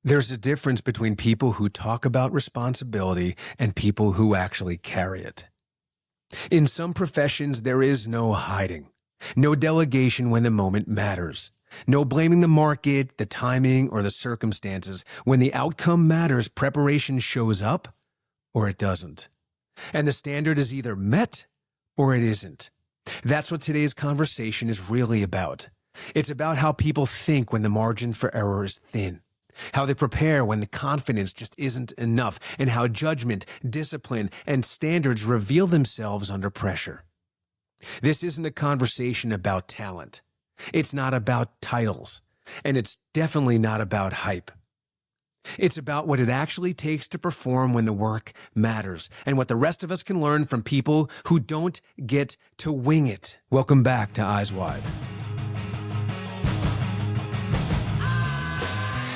There's a difference between people who talk about responsibility and people who actually carry it. In some professions, there is no hiding, no delegation when the moment matters, no blaming the market, the timing, or the circumstances. When the outcome matters, preparation shows up or it doesn't. And the standard is either met or it isn't. That's what today's conversation is really about. It's about how people think when the margin for error is thin, how they prepare when the confidence just isn't enough, and how judgment, discipline, and standards reveal themselves under pressure. This isn't a conversation about talent. It's not about titles, and it's definitely not about hype. It's about what it actually takes to perform when the work matters, and what the rest of us can learn from people who don't get to wing it. Welcome back to Eyes Wide.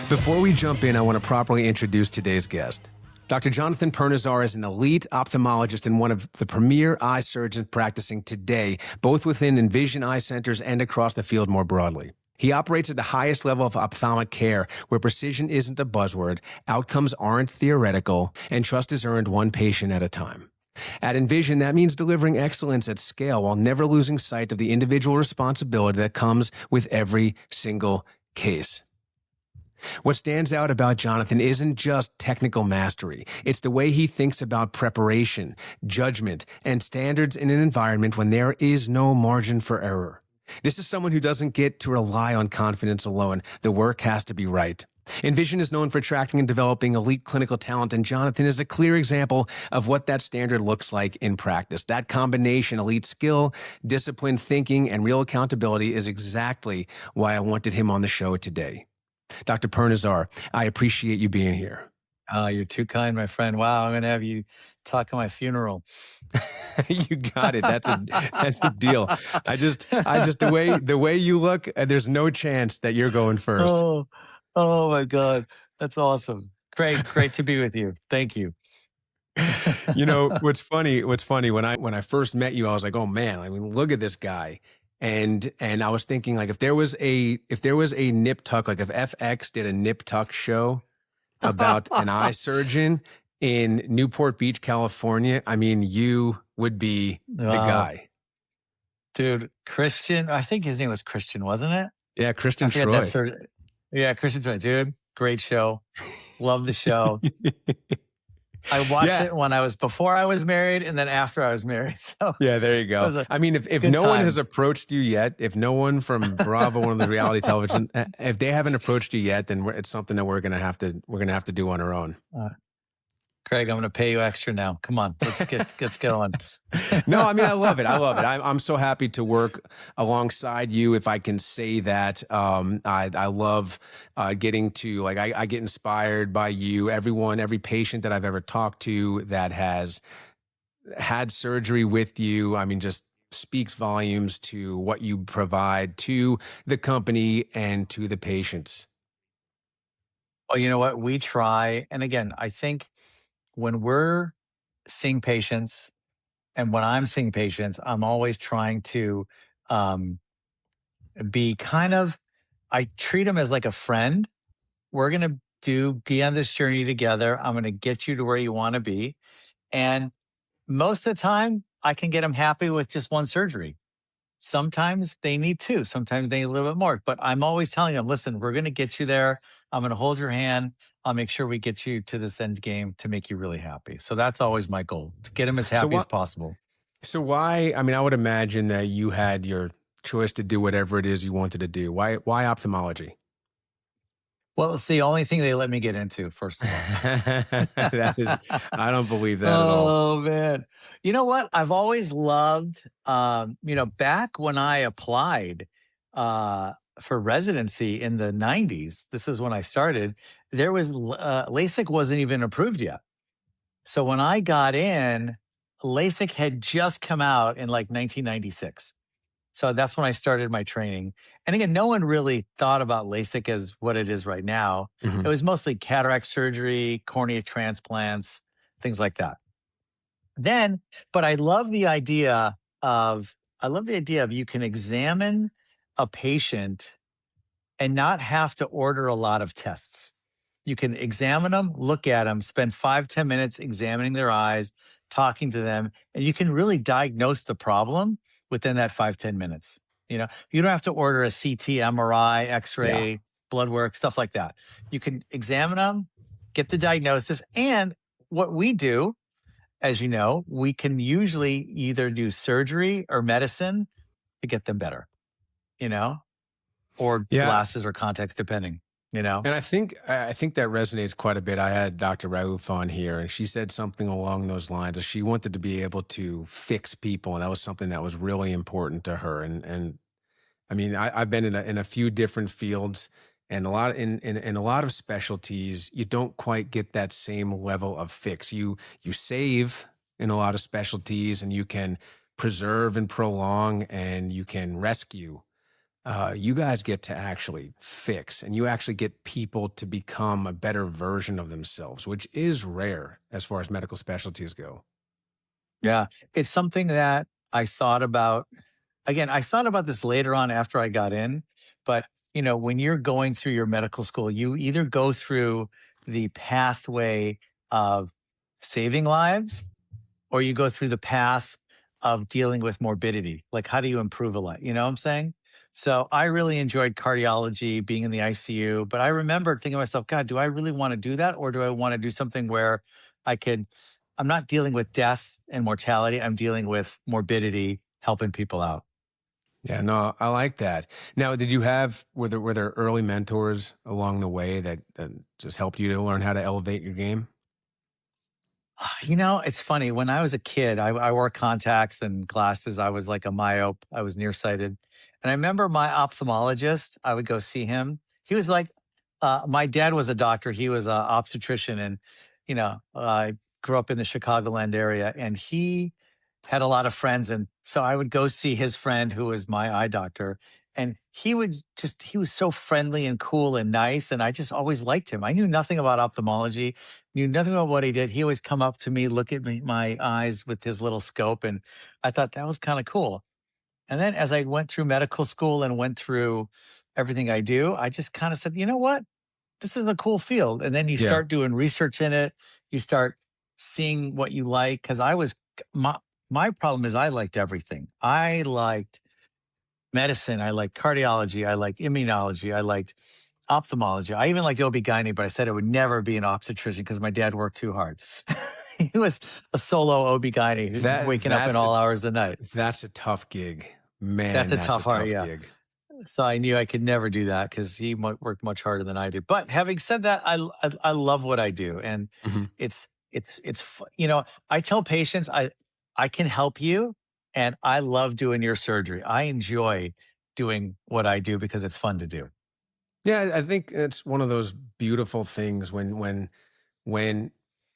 Before we jump in, I want to properly introduce today's guest. Dr. Jonathan Pirnazar is an elite ophthalmologist and one of the premier eye surgeons practicing today, both within NVISION Eye Centers and across the field more broadly. He operates at the highest level of ophthalmic care, where precision isn't a buzzword, outcomes aren't theoretical, and trust is earned one patient at a time. At NVISION, that means delivering excellence at scale while never losing sight of the individual responsibility that comes with every single case. What stands out about Jonathan isn't just technical mastery. It's the way he thinks about preparation, judgment, and standards in an environment when there is no margin for error. This is someone who doesn't get to rely on confidence alone. The work has to be right. NVISION is known for attracting and developing elite clinical talent, and Jonathan is a clear example of what that standard looks like in practice. That combination, elite skill, disciplined thinking, and real accountability, is exactly why I wanted him on the show today. Dr. Pirnazar, I appreciate you being here. Oh, you're too kind, my friend. Wow, I'm going to have you talk at my funeral. You got it. That's a deal. The way you look, there's no chance that you're going first. Oh my God. That's awesome. Great to be with you. Thank you. You know, what's funny, when I first met you, I was like, oh man, I mean, look at this guy. And I was thinking, like, if there was a nip tuck, like if FX did a nip tuck show about an eye surgeon in Newport Beach, California, I mean, you would be the guy. Dude, Christian, I think his name was Christian, wasn't it? Yeah, Christian Troy. Yeah, Christian Troy, dude. Great show. Love the show. I watched it before I was married and then after I was married. So yeah, there you go. I mean, if no one has approached you yet, if no one from Bravo, one of the reality television, if they haven't approached you yet, then it's something that we're gonna have to do on our own. Craig, I'm going to pay you extra now. Come on, let's get going. No, I mean, I love it. I'm so happy to work alongside you, if I can say that. I love getting to, like, I get inspired by you. Every patient that I've ever talked to that has had surgery with you, I mean, just speaks volumes to what you provide to the company and to the patients. Well, you know what? We try. And again, I think when we're seeing patients and when I'm seeing patients, I'm always trying to be I treat them as like a friend. We're going to be on this journey together. I'm going to get you to where you want to be. And most of the time, I can get them happy with just one surgery. Sometimes they need two. Sometimes they need a little bit more. But I'm always telling them, listen, we're going to get you there. I'm going to hold your hand. I'll make sure we get you to this end game to make you really happy. So that's always my goal, to get them as happy as possible. So why, I mean, I would imagine that you had your choice to do whatever it is you wanted to do. Why ophthalmology? Well, it's the only thing they let me get into, first of all. I don't believe that at all. Oh, man. You know what? I've always loved, back when I applied for residency in the 90s, this is when I started, there was, LASIK wasn't even approved yet. So when I got in, LASIK had just come out in like 1996. So that's when I started my training. And again, no one really thought about LASIK as what it is right now. Mm-hmm. It was mostly cataract surgery, cornea transplants, things like that. But I love the idea of you can examine a patient and not have to order a lot of tests. You can examine them, look at them, spend 5, 10 minutes examining their eyes, talking to them, and you can really diagnose the problem within that 5, 10 minutes. You don't have to order a CT, MRI, Yeah. X-ray, blood work, stuff like that. You can examine them, get the diagnosis, and what we do, as you know, we can usually either do surgery or medicine to get them better, you know, or Yeah. glasses or contacts, depending, you know? And I think that resonates quite a bit. I had Dr. Raouf on here, and she said something along those lines. She wanted to be able to fix people, and that was something that was really important to her. And I mean, I've been in a few different fields, and in a lot of specialties, you don't quite get that same level of fix. You save in a lot of specialties, and you can preserve and prolong, and you can rescue. You guys get to actually fix, and you actually get people to become a better version of themselves, which is rare as far as medical specialties go. Yeah. It's something that I thought about. Again, I thought about this later on after I got in, but when you're going through your medical school, you either go through the pathway of saving lives or you go through the path of dealing with morbidity. Like, how do you improve a life? You know what I'm saying? So I really enjoyed cardiology, being in the ICU, but I remember thinking to myself, God, do I really want to do that? Or do I want to do something where I could, I'm not dealing with death and mortality, I'm dealing with morbidity, helping people out. Yeah, no, I like that. Now, were there early mentors along the way that just helped you to learn how to elevate your game? It's funny. When I was a kid, I wore contacts and glasses. I was like a myope. I was nearsighted. And I remember my ophthalmologist, I would go see him. He was like, my dad was a doctor. He was an obstetrician. And, I grew up in the Chicagoland area. And he had a lot of friends. And so I would go see his friend who was my eye doctor. And he was so friendly and cool and nice. And I just always liked him. I knew nothing about ophthalmology, knew nothing about what he did. He always come up to me, look at me, my eyes with his little scope. And I thought that was kind of cool. And then as I went through medical school and went through everything I do, I just kind of said, you know what? This is a cool field. And then you Yeah. start doing research in it. You start seeing what you like. Cause my problem is I liked everything. I liked medicine. I liked cardiology. I liked immunology. I liked ophthalmology. I even liked OB-GYN, but I said I would never be an obstetrician because my dad worked too hard. He was a solo OB-GYN That waking up in that's a all hours of the night. that's a tough gig, That's man. a That's a tough part, tough yeah. gig. So I knew I could never do that because worked much harder than I did. But having said that, I love what I do, and Mhm. I tell patients I can help you, and I love doing your surgery. I enjoy doing what I do because it's fun to do. Yeah, I think it's one of those beautiful things when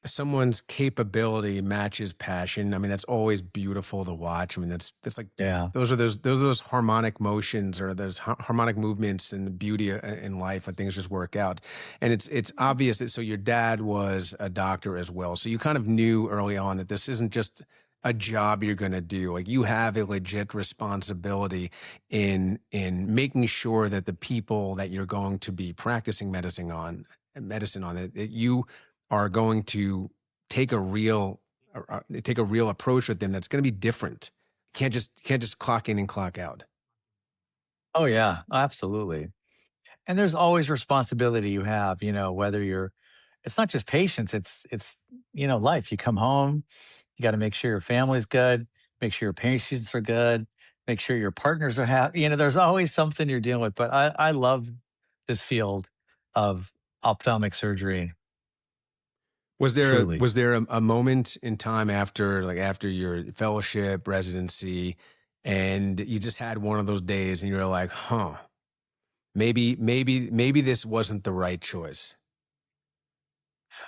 someone's capability matches passion. I mean, that's always beautiful to watch. I mean, that's like Yeah. those harmonic motions or those harmonic movements and the beauty in life when things just work out. And it's obvious that so your dad was a doctor as well, so you kind of knew early on that this isn't just a job you're going to do. Like you have a legit responsibility in making sure that the people that you're going to be practicing medicine on it, that you are going to take a real approach with them that's going to be different. Can't just clock in and clock out. Oh yeah, absolutely. And there's always responsibility you have, whether you're it's not just patients, it's life. You come home, you got to make sure your family's good, make sure your patients are good, make sure your partners are happy. There's always something you're dealing with. But I love this field of ophthalmic surgery, Was there a, truly. was there a moment in time after your fellowship residency, and you just had one of those days, and you were like, "Huh, maybe this wasn't the right choice."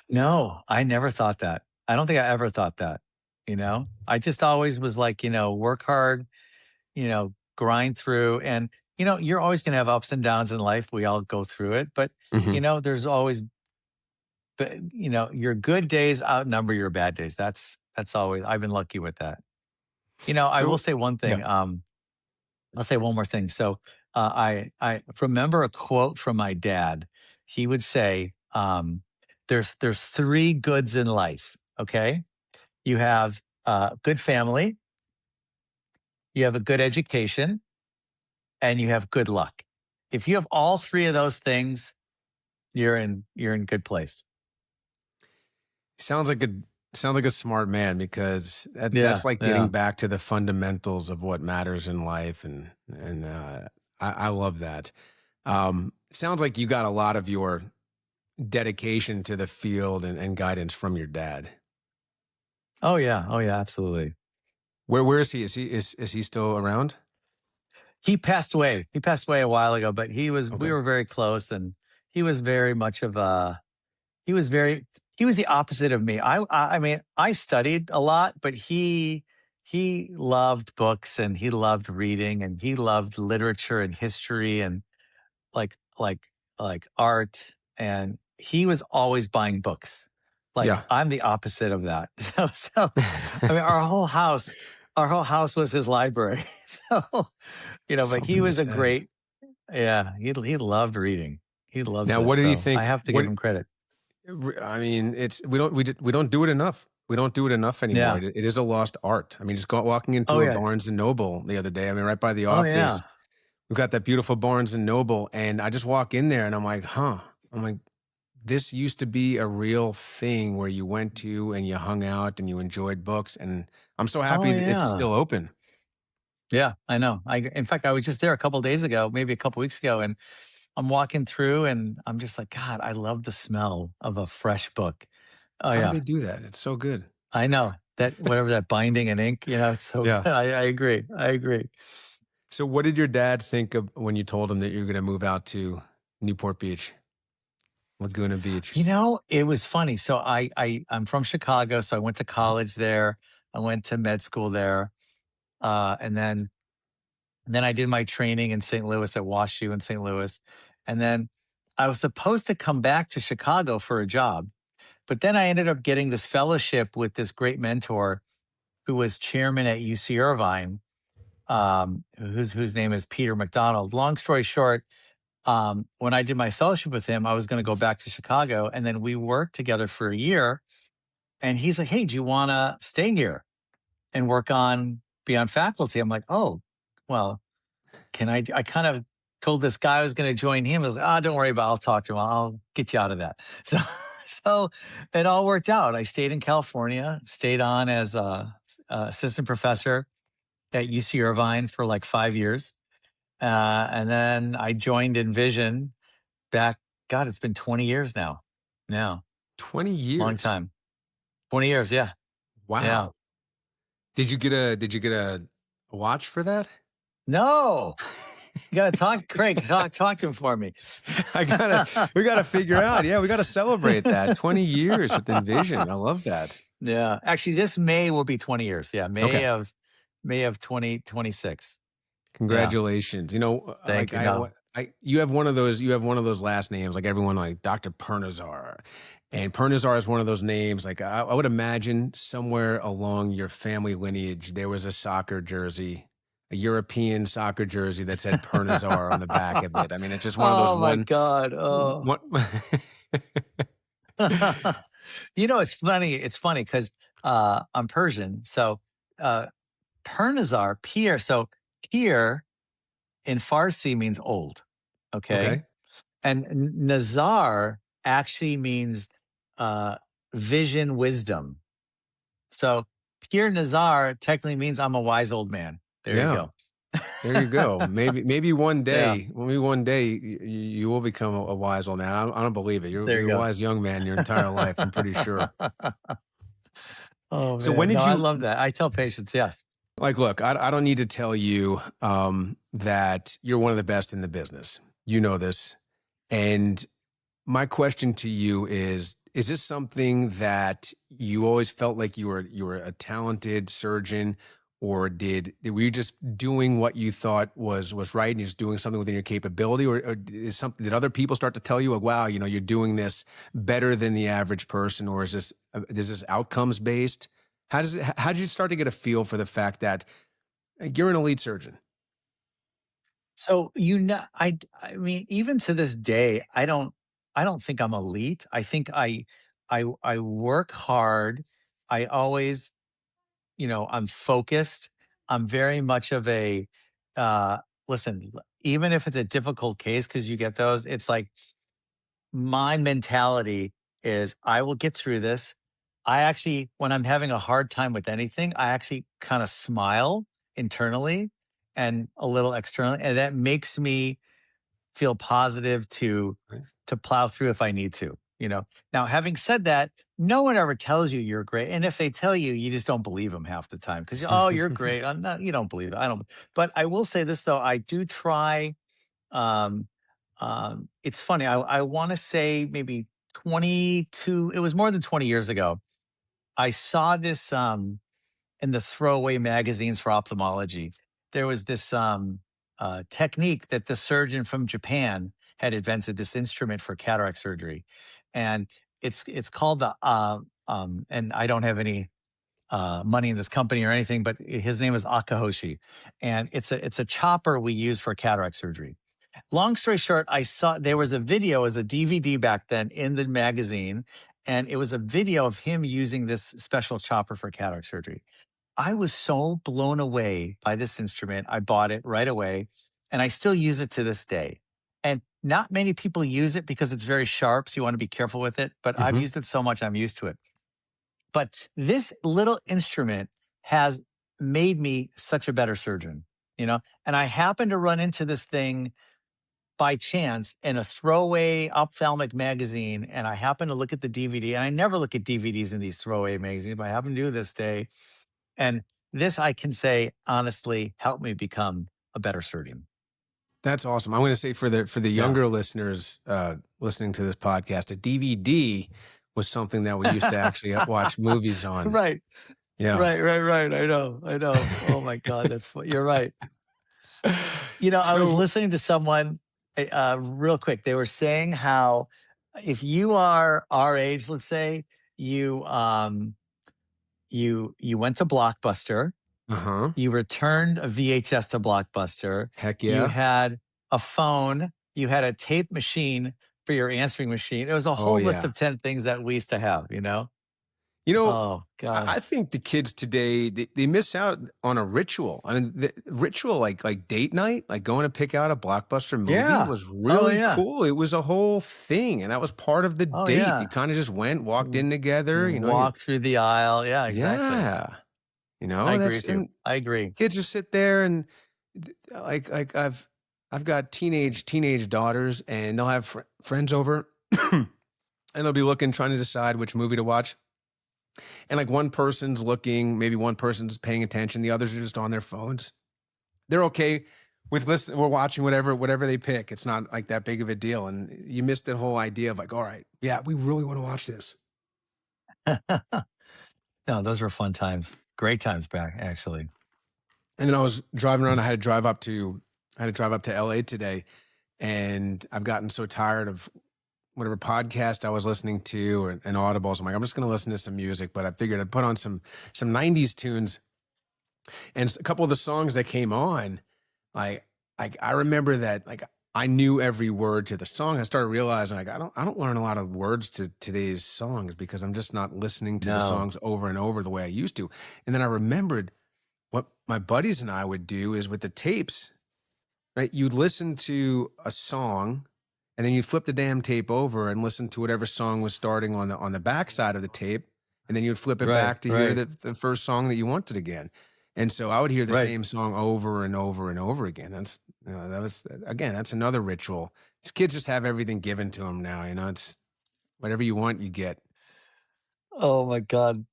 No, I never thought that. I don't think I ever thought that. I just always was like, work hard, grind through. And, you're always going to have ups and downs in life. We all go through it. But, Hmm. there's always, your good days outnumber your bad days. That's always, I've been lucky with that. I will So, say one yeah. thing. I'll say one more thing. So I remember a quote from my dad. He would say, um, there's three goods in life. Okay, you have a good family, you have a good education, and you have good luck. If you have all three of those things, you're in good place. Sounds like a sounds like a smart man because that's Yeah, like getting yeah. back to the fundamentals of what matters in life, and I love that. Sounds like you got a lot of your dedication to the field and guidance from your dad. Oh yeah, oh yeah, absolutely. Where is he? Is he still around? He passed away. He passed away a while ago, but we Okay. were very close, and he was very much of a he was very he was the opposite of me. I mean, I studied a lot, but he loved books and he loved reading and he loved literature and history and like like like art, and he was always buying books. Like Yeah. I'm the opposite of that. So I mean our whole house was his library. So but he Something to was a say. great, yeah, he loved reading. He loves Now, it. what did he So I think? have to give him credit. I mean, it's we don't do it enough. We don't do it enough anymore. Yeah. It is a lost art. I mean, just walking Oh into a yeah. Barnes and Noble the other day. I mean, right by the Oh office, yeah. we've got that beautiful Barnes and Noble, and I just walk in there and I'm like, huh. I'm like, this used to be a real thing where you went to and you hung out and you enjoyed books, and I'm so Oh happy that it's yeah. still open. Yeah, I know. In fact, I was just there a couple days ago, maybe a couple weeks ago, and I'm walking through and I'm just like, God, I love the smell of a fresh book. Oh How do yeah. they do that? It's so good. I know that whatever that binding and ink, it's so good. Yeah. I agree. I agree. So, what did your dad think of when you told him that you're going to move out to Newport Beach, Laguna Beach? It was funny. So I'm from Chicago, so I went to college there. I went to med school there, and then I did my training in St. Louis at WashU in St. Louis, and then I was supposed to come back to Chicago for a job, but then I ended up getting this fellowship with this great mentor who was chairman at UC Irvine, whose name is Peter McDonald. Long story short, when I did my fellowship with him, I was going to go back to Chicago, and then we worked together for a year. And he's like, "Hey, do you want to stay here and be on faculty?" I'm like, "Oh, well, can I?" I kind of told this guy I was going to join him. I was like, "Oh, don't worry about it. I'll talk to him. I'll get you out of that." So, so it all worked out. I stayed in California, stayed on as a assistant professor at UC Irvine for like 5 years. And then I joined Envision back, God, it's been 20 years now. Now, 20 long years. time. 20 years. Yeah. Yeah. Wow. Did you get a watch for that? No, you got to talk, Craig, talk to him for me. We gotta figure out. Yeah, we gotta celebrate that. 20 years with Envision. I love that. Yeah. Actually, this May will be 20 years. Yeah. Okay. May of 2026. Yeah. Congratulations. Thank Like you. No. you have one of those last names, like everyone, like Dr. Pirnazar. And Pirnazar is one of those names. Like I would imagine somewhere along your family lineage, there was a soccer jersey, a European soccer jersey that said Pirnazar on the back of it. I mean, it's just one of those Oh my God. Oh. one. It's funny. It's funny because I'm Persian. So uh, Pirnazar, Pir. So Pir in Farsi means old. Okay. Okay. And Nazar actually means uh, vision, wisdom. So Pir Nazar technically means I'm a wise old man. There you Yeah. go. There you go. Maybe one Yeah. day, you will become a wise old man. I don't believe it. You're There you you're a go. wise young man your entire life. I'm pretty sure. Oh So when man. No, did I you love that. I tell patients, yes. like? Look, I don't need to tell you that you're one of the best in the business. You know this, and my question to you is this something that you always felt like you were a talented surgeon, or were you just doing what you thought was right and you're just doing something within your capability, or did other people start to tell you, like, wow, you're doing this better than the average person, or is this outcomes based? How did you start to get a feel for the fact that you're an elite surgeon? So I mean, even to this day, I don't. I don't think I'm elite. I think I work hard. I always, I'm focused. I'm very much of a uh listen, even if it's a difficult case, because you get those, it's like my mentality is I will get through this. I actually, when I'm having a hard time with anything, I actually kind of smile internally and a little externally. And that makes me feel positive Right. to plow through if I need to. Now, having said that, no one ever tells you you're great. And if they tell you, you just don't believe them half the time because, oh, you're great. I'm not, you don't believe it. I don't. But I will say this, though. I do try. Um, it's funny. I want to say maybe 22, it was more than 20 years ago. I saw this in the throwaway magazines for ophthalmology. There was this technique that the surgeon from Japan had invented, this instrument for cataract surgery. And it's called the, and I don't have any money in this company or anything, but his name is Akahoshi. And it's a chopper we use for cataract surgery. Long story short, I saw there was a video as a DVD back then in the magazine, and it was a video of him using this special chopper for cataract surgery. I was so blown away by this instrument. I bought it right away, and I still use it to this day. And not many people use it because it's very sharp, so you want to be careful with it. But I've Hmm. used it so much, I'm used to it. But this little instrument has made me such a better surgeon. And I happened to run into this thing by chance in a throwaway ophthalmic magazine, and I happened to look at the DVD, and I never look at DVDs in these throwaway magazines, but I happened to do this day. And this, I can say honestly, helped me become a better surgeon. That's awesome. I'm going to say for the Yeah. younger listeners listening to this podcast, a DVD was something that we used to actually watch movies on. Right. Yeah. Right. I know. Oh my God, you're right. I was So, listening to someone real quick. They were saying how if you are our age, let's say, you you went to Blockbuster, uh-huh. you returned a VHS to Blockbuster, Heck you yeah. had a phone, you had a tape machine for your answering machine. It was a Oh whole list yeah. of 10 things that we used to have. You know, Oh God. I think the kids today they miss out on a ritual. I mean, the ritual like date night, like going to pick out a blockbuster movie Yeah. was Oh really yeah. cool. It was a whole thing, and that was part of the Oh date. You yeah. kind of just went, walked W- in together. You Walk through the aisle. Yeah, exactly. yeah. I agree That's with you. and I agree. kids just sit there and like I've got teenage daughters, and they'll have friends over, and they'll be looking, trying to decide which movie to watch. And like one person's looking, maybe one person's paying attention, the others are just on their phones. They're okay with listen. We're watching whatever they pick. It's not like that big of a deal. And you missed the whole idea of like, all right, yeah, we really want to watch this. No, those were fun times. Great times back, actually. And then I was driving around. I had to drive up to LA today, and I've gotten so tired of whatever podcast I was listening to or an Audibles. I'm like, I'm just going to listen to some music. But I figured I'd put on some '90s tunes, and a couple of the songs that came on, I remember that like I knew every word to the song. I started realizing like I don't learn a lot of words to today's songs because I'm just not listening to the No. songs over and over the way I used to. And then I remembered what my buddies and I would do is with the tapes, right? You'd listen to a song and then you'd flip the damn tape over and listen to whatever song was starting on the back side of the tape. And then you'd flip it Right, back to hear right, the first song that you wanted again. And so I would hear the right. same song over and over and over again. That was, again, that's another ritual. These kids just have everything given to them now. It's whatever you want, you get. Oh my God.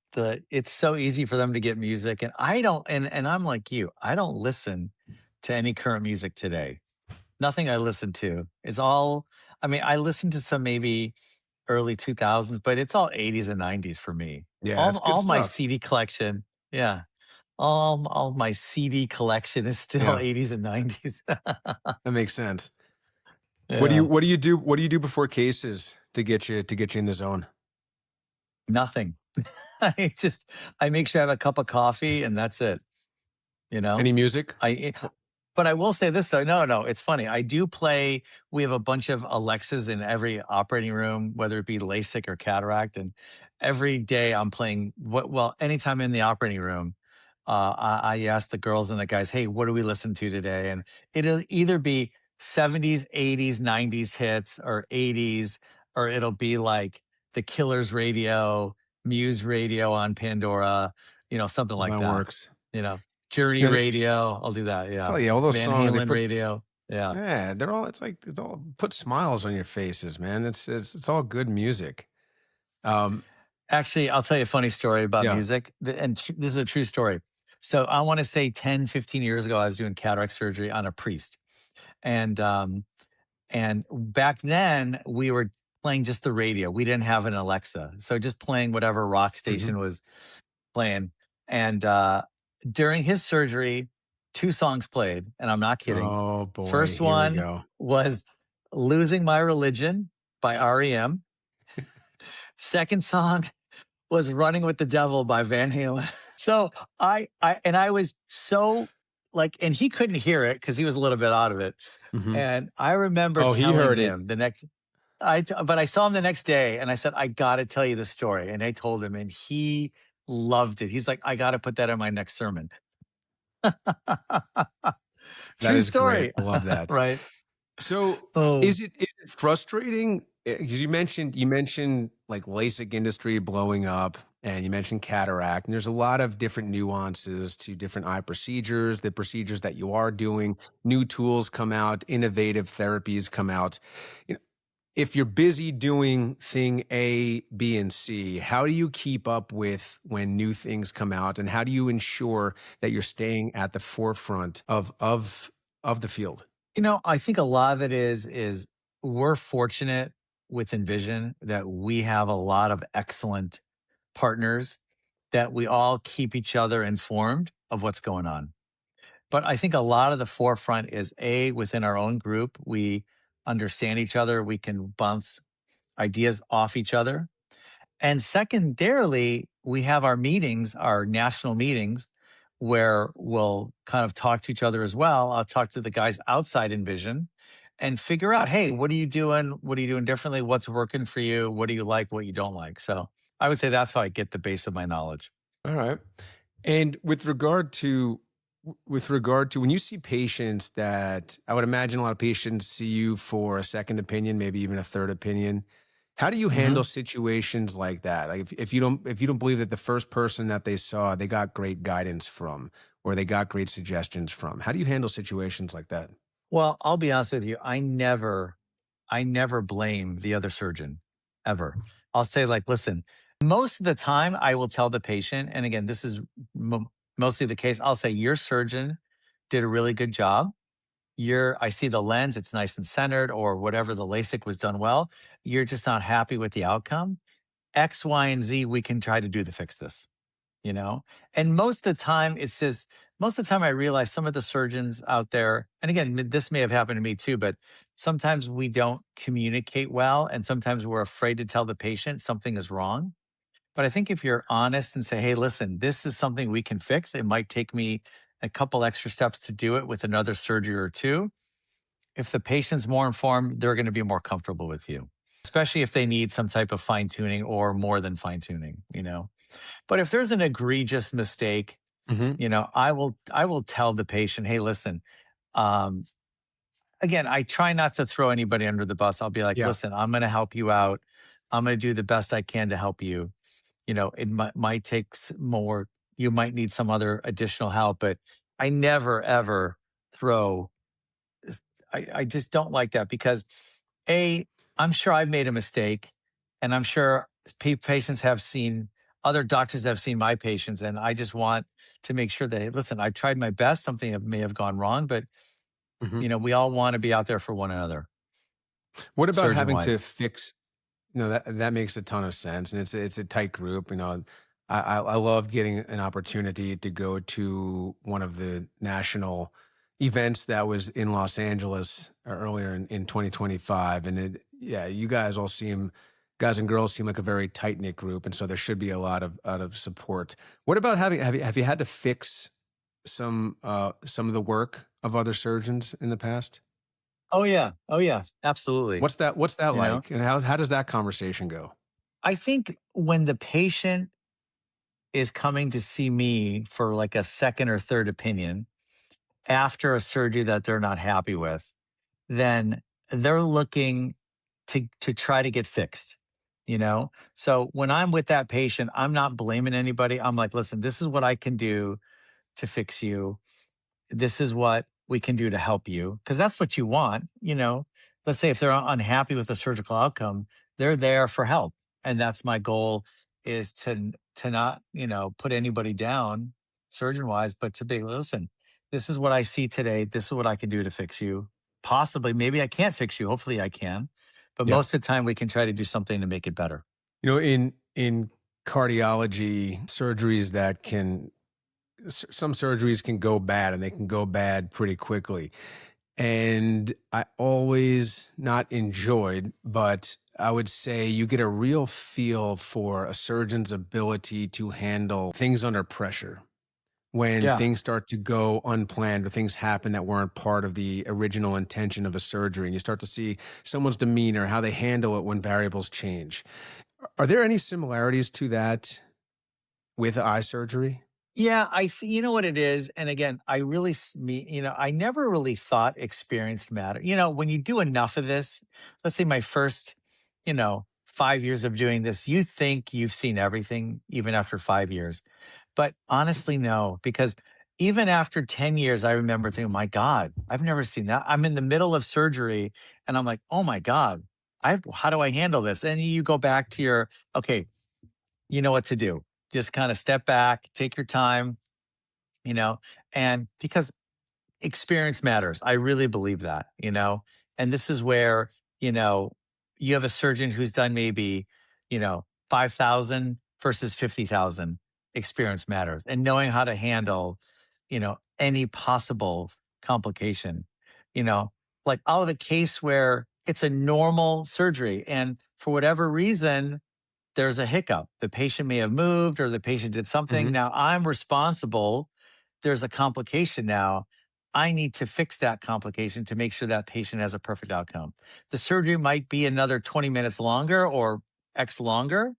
It's so easy for them to get music. And I don't, and I'm like you, I don't listen to any current music today. Nothing I listen to is all, I mean, I listen to some maybe early 2000s, but it's all 80s and 90s for me. Yeah, All it's good all my stuff. CD collection, yeah. All my CD collection is still Yeah, 80s and 90s. that makes sense. Yeah. What do you do? What do you do before cases to get you in the zone? Nothing. I just I make sure I have a cup of coffee and that's it, you know? Any music? I But I will say this though, no, it's funny. I do play. We have a bunch of Alexas in every operating room, whether it be LASIK or cataract, and every day I'm playing. Well, anytime in the operating room, I ask the girls and the guys, "Hey, what do we listen to today?" And it'll either be 70s, 80s, 90s hits, or 80s, or it'll be like the Killers radio, Muse radio on Pandora, something Well, like that that. works. You know, Journey You know, radio. I'll do that. Yeah. oh yeah, all those Van songs they Halen put. radio. Yeah. Yeah, they're all. It's like it all put smiles on your faces, man. It's all good music. Um, Actually, I'll tell you a funny story about yeah. music. And this is a true story. So I want to say 10, 15 years ago, I was doing cataract surgery on a priest. And back then we were playing just the radio. We didn't have an Alexa. So just playing whatever rock Hmm. station was playing. And during his surgery, two songs played, and I'm not kidding. Oh boy, First here we one go. was Losing My Religion by REM. Second song was Running with the Devil by Van Halen. So I was so like, and he couldn't hear it because he was a little bit out of it. Hmm. And I remember Oh, he telling heard it. him but I saw him the next day and I said, I got to tell you the story. And I told him and he loved it. He's like, I got to put that in my next sermon. That True is great. story. I love that. Right. So Oh, is it frustrating? Because you mentioned like LASIK industry blowing up, and you mentioned cataract, and there's a lot of different nuances to different eye procedures, the procedures that you are doing. New tools come out, innovative therapies come out. You know, if you're busy doing thing A, B, and C, how do you keep up with when new things come out, and how do you ensure that you're staying at the forefront of the field? I think a lot of it is we're fortunate with Envision that we have a lot of excellent partners that we all keep each other informed of what's going on. But I think a lot of the forefront is within our own group, we understand each other, we can bounce ideas off each other. And secondarily, we have our meetings, our national meetings, where we'll kind of talk to each other as well. I'll talk to the guys outside Envision and figure out, hey, what are you doing? What are you doing differently? What's working for you? What do you like? What you don't like? So I would say that's how I get the base of my knowledge. All right. And with regard to when you see patients that I would imagine a lot of patients see you for a second opinion, maybe even a third opinion. How do you handle Mhm. situations like that? Like if you don't believe that the first person that they saw, they got great guidance from, or they got great suggestions from, how do you handle situations like that? Well, I'll be honest with you. I never blame the other surgeon ever. I'll say, like, listen, most of the time I will tell the patient, and again, this is mostly the case. I'll say, your surgeon did a really good job. I see the lens, it's nice and centered, or whatever, the LASIK was done well. You're just not happy with the outcome. X, Y, and Z, we can try to do to fix this you know? And most of the time I realize some of the surgeons out there, and again, this may have happened to me too, but sometimes we don't communicate well. And sometimes we're afraid to tell the patient something is wrong. But I think if you're honest and say, hey, listen, this is something we can fix, it might take me a couple extra steps to do it with another surgery or two. If the patient's more informed, they're going to be more comfortable with you, especially if they need some type of fine tuning or more than fine tuning. But if there's an egregious mistake, Hmm. I will tell the patient, hey, listen, um, again, I try not to throw anybody under the bus. I'll be like, Yeah. listen, I'm going to help you out. I'm going to do the best I can to help you. It might take more. You might need some other additional help, but I never ever throw. I just don't like that because a I'm sure I've made a mistake, and I'm sure patients have seen other doctors have seen my patients, and I just want to make sure that, hey, listen, I tried my best. Something may have gone wrong, but Hmm. we all want to be out there for one another, What about surgeon having to wise. fix? No, that makes a ton of sense, and it's a tight group. I loved getting an opportunity to go to one of the national events that was in Los Angeles earlier in 2025, and yeah, you guys and girls seem like a very tight knit group, and so there should be a lot of support. What about have you had to fix some of the work of other surgeons in the past? Oh yeah. Oh yeah. Absolutely. What's that You know, like? And how does that conversation go? I think when the patient is coming to see me for like a second or third opinion after a surgery that they're not happy with, then they're looking to try to get fixed, you know? So when I'm with that patient, I'm not blaming anybody. I'm like, listen, this is what I can do to fix you. This is what we can do to help you, because that's what you want. Let's say if they're unhappy with the surgical outcome, they're there for help. And that's my goal, is to not put anybody down surgeon wise, but to be, listen, this is what I see today, this is what I can do to fix you. Possibly, maybe I can't fix you, hopefully I can, but Yeah. most of the time we can try to do something to make it better. In cardiology, surgeries that can some surgeries can go bad, and they can go bad pretty quickly. And I always not enjoyed, but I would say you get a real feel for a surgeon's ability to handle things under pressure. When Yeah. things start to go unplanned or things happen that weren't part of the original intention of a surgery, and you start to see someone's demeanor, how they handle it when variables change. Are there any similarities to that with eye surgery? Yeah, you know what it is, and again, I really, I never really thought experience mattered. When you do enough of this, let's say my first, 5 years of doing this, you think you've seen everything, even after 5 years. But honestly, no, because even after 10 years, I remember thinking, my God, I've never seen that. I'm in the middle of surgery, and I'm like, oh my God, how do I handle this? And you go back to your, okay, you know what to do. Just kind of step back, take your time, you know, and because experience matters. I really believe that. And this is where, you know, you have a surgeon who's done maybe, 5,000 versus 50,000. Experience matters, and knowing how to handle, any possible complication, you know, like I'll have a case where it's a normal surgery, and for whatever reason, there's a hiccup. The patient may have moved, or the patient did something. Hmm. Now I'm responsible. There's a complication now. I need to fix that complication to make sure that patient has a perfect outcome. The surgery might be another 20 minutes longer or X longer,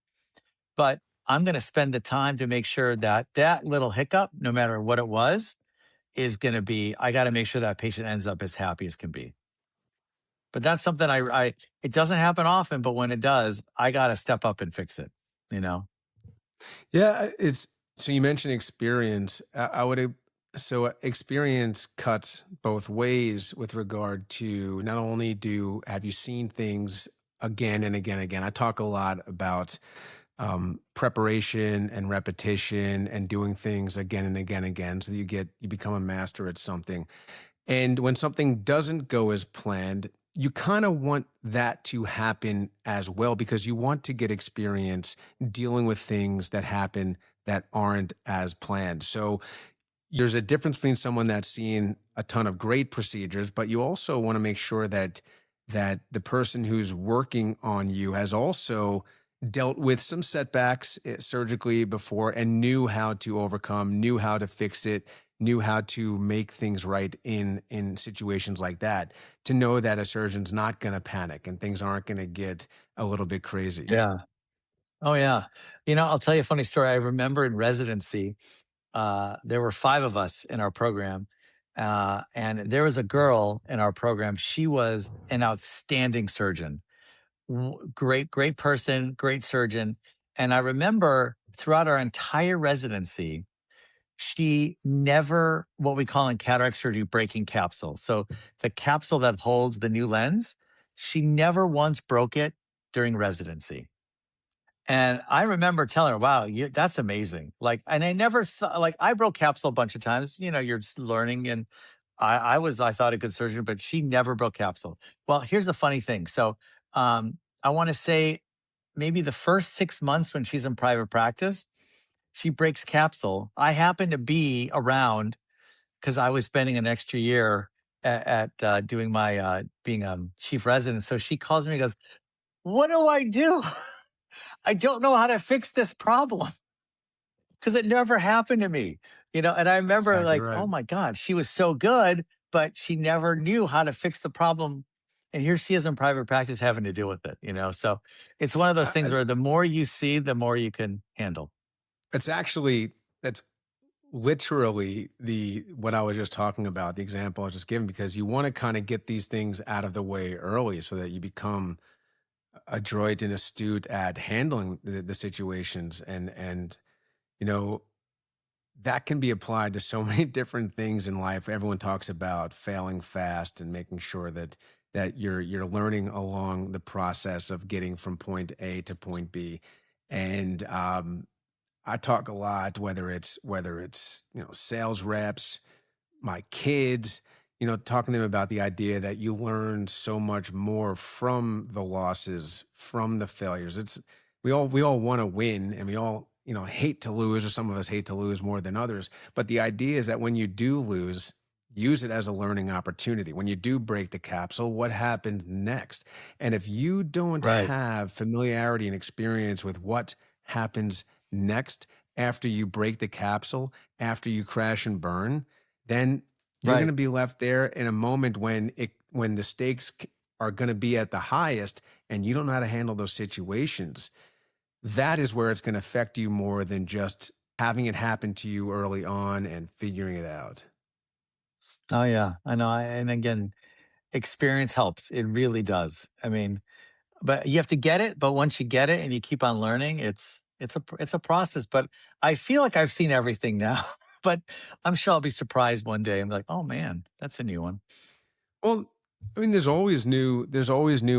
but I'm going to spend the time to make sure that that little hiccup, no matter what it was, is going to be, I got to make sure that patient ends up as happy as can be. But that's something it doesn't happen often, but when it does, I got to step up and fix it, you know? Yeah, it's so you mentioned experience. I would so experience cuts both ways with regard to not only do have you seen things again and again and again. I talk a lot about preparation and repetition and doing things again and again and again, so that you become a master at something. And when something doesn't go as planned, you kind of want that to happen as well, because you want to get experience dealing with things that happen that aren't as planned. So there's a difference between someone that's seen a ton of great procedures, but you also want to make sure that the person who's working on you has also dealt with some setbacks surgically before, and knew how to overcome, knew how to fix it, knew how to make things right in situations like that, to know that a surgeon's not going to panic and things aren't going to get a little bit crazy. Yeah. Oh, yeah. I'll tell you a funny story. I remember in residency, there were five of us in our program. And there was a girl in our program. She was an outstanding surgeon. Great, great person, great surgeon. And I remember throughout our entire residency, she never, what we call in cataract surgery, breaking capsule. So the capsule that holds the new lens, she never once broke it during residency. And I remember telling her, wow, that's amazing. Like, and I never thought, like, I broke capsule a bunch of times. You're just learning. And I thought a good surgeon, but she never broke capsule. Well, here's the funny thing. So, I want to say maybe the first 6 months when she's in private practice, she breaks capsule. I happen to be around because I was spending an extra year at doing my being a chief resident. So she calls me and goes, what do I do? I don't know how to fix this problem because it never happened to me. And I That's remember exactly like, right. oh my God, she was so good. but she never knew how to fix the problem. And here she is in private practice having to deal with it, you know? So it's one of those things where the more you see, the more you can handle. It's actually that's literally the what I was just talking about, the example I was just giving, because you want to kind of get these things out of the way early so that you become adroit and astute at handling the situations, and you know that can be applied to so many different things in life. Everyone talks about failing fast and making sure that you're learning along the process of getting from point A to point B. And I talk a lot, whether it's sales reps, my kids, talking to them about the idea that you learn so much more from the losses, from the failures. It's we all want to win, and we all hate to lose, or some of us hate to lose more than others. But the idea is that when you do lose, use it as a learning opportunity. When you do break the capsule, what happened next? And if you don't Right. have familiarity and experience with what happens next after you break the capsule, after you crash and burn, then you're going Right. to be left there in a moment when the stakes are going to be at the highest, and you don't know how to handle those situations. That is where it's going to affect you more than just having it happen to you early on and figuring it out. Oh yeah, I know. And again, experience helps. It really does. I mean, but you have to get it. But once you get it and you keep on learning, it's a process. But I feel like I've seen everything now. But I'm sure I'll be surprised one day. I'm like, oh man, that's a new one. Well, I mean, there's always new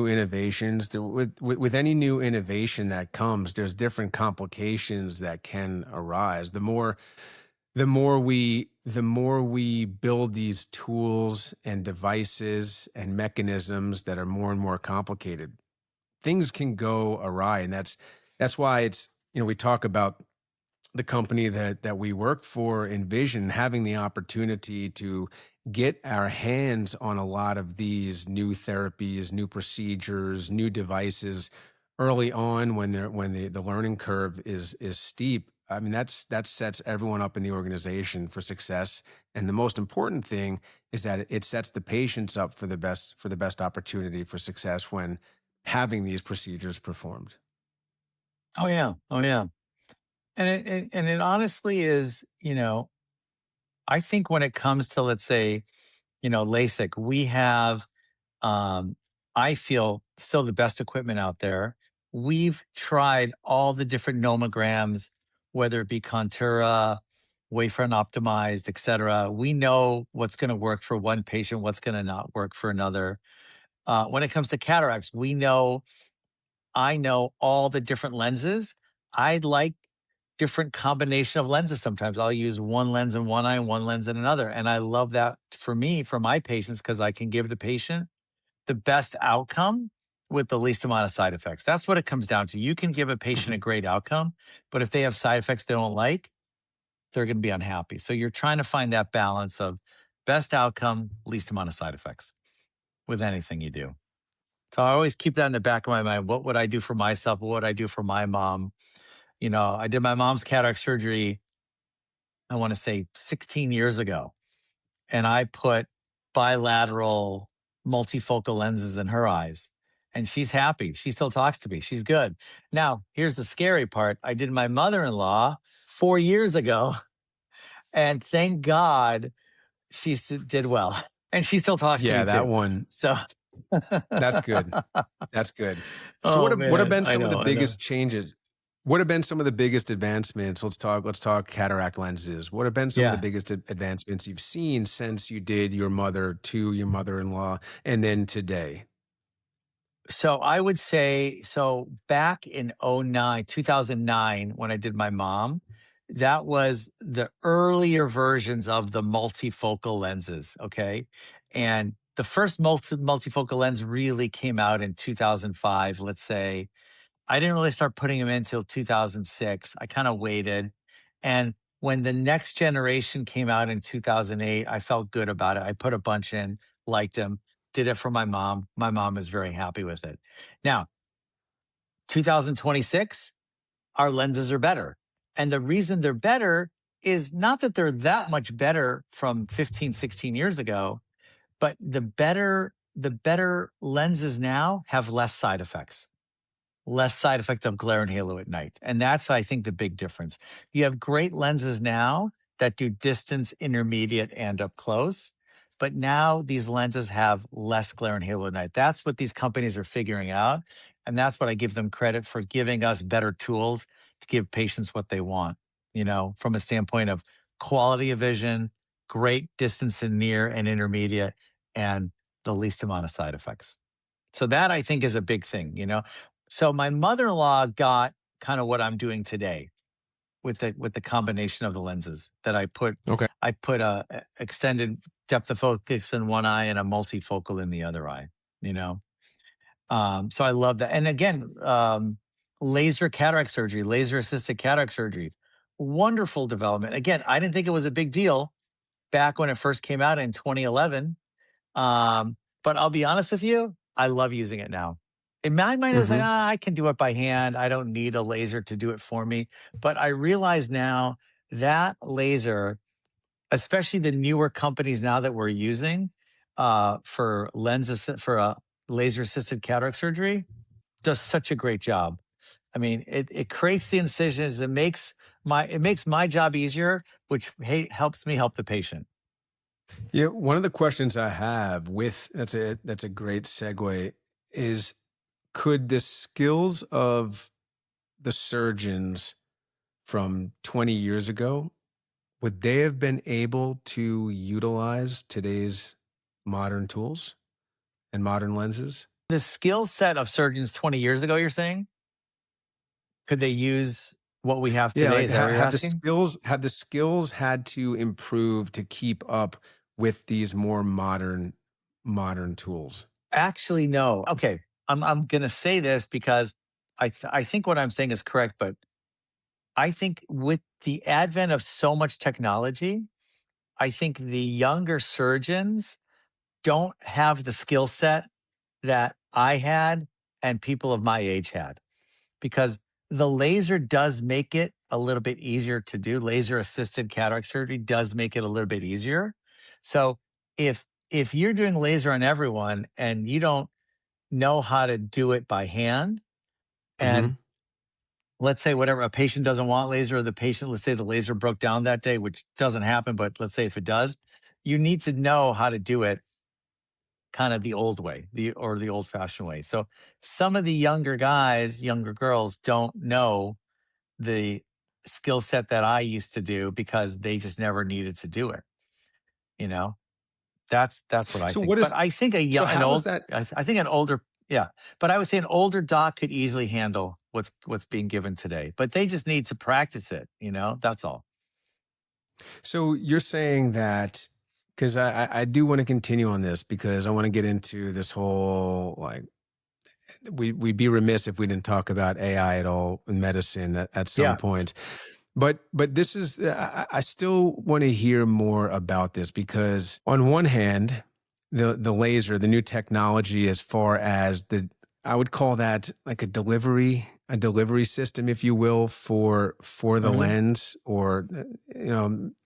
innovations. With any new innovation that comes, there's different complications that can arise. The more we build these tools and devices and mechanisms that are more and more complicated, things can go awry. And that's why we talk about the company that we work for, NVISION, having the opportunity to get our hands on a lot of these new therapies, new procedures, new devices early on when the learning curve is steep. I mean, that sets everyone up in the organization for success. And the most important thing is that it sets the patients up for the best opportunity for success when having these procedures performed. Oh yeah, oh yeah. And it honestly is. I think when it comes to, let's say, LASIK, we have, um, I feel, still the best equipment out there. We've tried all the different nomograms, whether it be Contura, wayfront optimized, et cetera. We know what's going to work for one patient, what's going to not work for another. When it comes to cataracts, I know all the different lenses. I like different combination of lenses. Sometimes I'll use one lens in one eye and one lens in another. And I love that for me, for my patients, because I can give the patient the best outcome with the least amount of side effects. That's what it comes down to. You can give a patient a great outcome, but if they have side effects they don't like, they're going to be unhappy. So you're trying to find that balance of best outcome, least amount of side effects with anything you do. So I always keep that in the back of my mind. What would I do for myself? What would I do for my mom? I did my mom's cataract surgery, I want to say 16 years ago, and I put bilateral multifocal lenses in her eyes. And she's happy. She still talks to me. She's good. Now, here's the scary part. I did my mother in law 4 years ago, and thank God did well. And she still talks to me Yeah, that too. one, So, that's good. That's good. So oh what have man, been I some of the know, I know. biggest changes? What have been some of the biggest advancements? Let's talk cataract lenses. What have been some of the Yeah. biggest advancements you've seen since you did your mother to your mother-in-law and then today? So I would say, so back in 2009, when I did my mom, that was the earlier versions of the multifocal lenses. Okay. And the first multifocal lens really came out in 2005, let's say. I didn't really start putting them in until 2006. I kind of waited. And when the next generation came out in 2008, I felt good about it. I put a bunch in, liked them, did it for my mom. My mom is very happy with it. Now, 2026, our lenses are better. And the reason they're better is not that they're that much better from 15, 16 years ago. But the better lenses now have less side effect of glare and halo at night. And that's, I think, the big difference. You have great lenses now that do distance, intermediate, and up close. But now these lenses have less glare and halo at night. That's what these companies are figuring out. And that's what I give them credit for, giving us better tools to give patients what they want, from a standpoint of quality of vision, great distance in near and intermediate, and the least amount of side effects. So that, I think, is a big thing. So my mother-in-law got kind of what I'm doing today with the combination of the lenses that I put. Okay. I put a extended depth of focus in one eye and a multifocal in the other eye. So I love that. And again, laser cataract surgery, laser assisted cataract surgery, wonderful development. Again, I didn't think it was a big deal back when it first came out in 2011. But I'll be honest with you, I love using it now. In my mind, it was like, Mm-hmm. I can do it by hand. I don't need a laser to do it for me. But I realize now that laser, especially the newer companies now that we're using for laser assisted cataract surgery, does such a great job. I mean, it creates the incisions. It makes my job easier, which helps me help the patient. Yeah, one of the questions I have with that's a great segue is, could the skills of the surgeons from 20 years ago, would they have been able to utilize today's modern tools and modern lenses? The skill set of surgeons 20 years ago, you're saying? Could they use what we have Yeah, today? like Is that what you're asking? have the skills had to improve to keep up with these more modern tools? Actually, no. Okay, I'm gonna say this because I think what I'm saying is correct, but I think with the advent of so much technology, I think the younger surgeons don't have the skill set that I had and people of my age had, because the laser does make it a little bit easier to do. Laser assisted cataract surgery does make it a little bit easier. So if you're doing laser on everyone and you don't know how to do it by hand, and Mm-hmm. let's say whatever, a patient doesn't want laser, or the patient, let's say the laser broke down that day, which doesn't happen, but let's say if it does, you need to know how to do it kind of the old way, the old fashioned way. So some of the younger guys, younger girls don't know the skill set that I used to do because they just never needed to do it. You know, that's what I So think. what But is I think so how is that? I think an older, yeah. But I would say an older doc could easily handle what's being given today. But they just need to practice it. That's all. So you're saying that, because I do want to continue on this, because I want to get into this whole, like, we'd be remiss if we didn't talk about AI at all in medicine at some Yeah. point. But this is, I still want to hear more about this, because on one hand, the laser, the new technology, as far as I would call that like a delivery system, if you will, for the Hmm. lens, or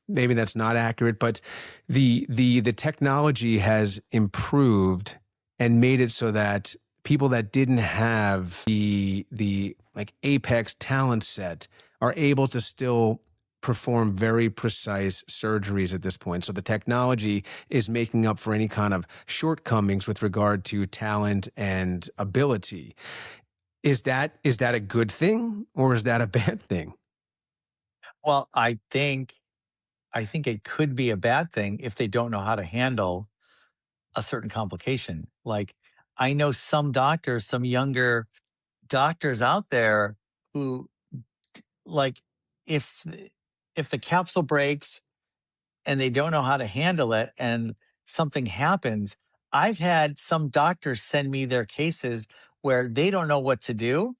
maybe that's not accurate, but the technology has improved and made it so that people that didn't have the like apex talent set are able to still perform very precise surgeries at this point. So the technology is making up for any kind of shortcomings with regard to talent and ability. Is that a good thing, or is that a bad thing? Well, I think it could be a bad thing if they don't know how to handle a certain complication. Like, I know some younger doctors out there who, like, if if the capsule breaks and they don't know how to handle it and something happens, I've had some doctors send me their cases where they don't know what to do,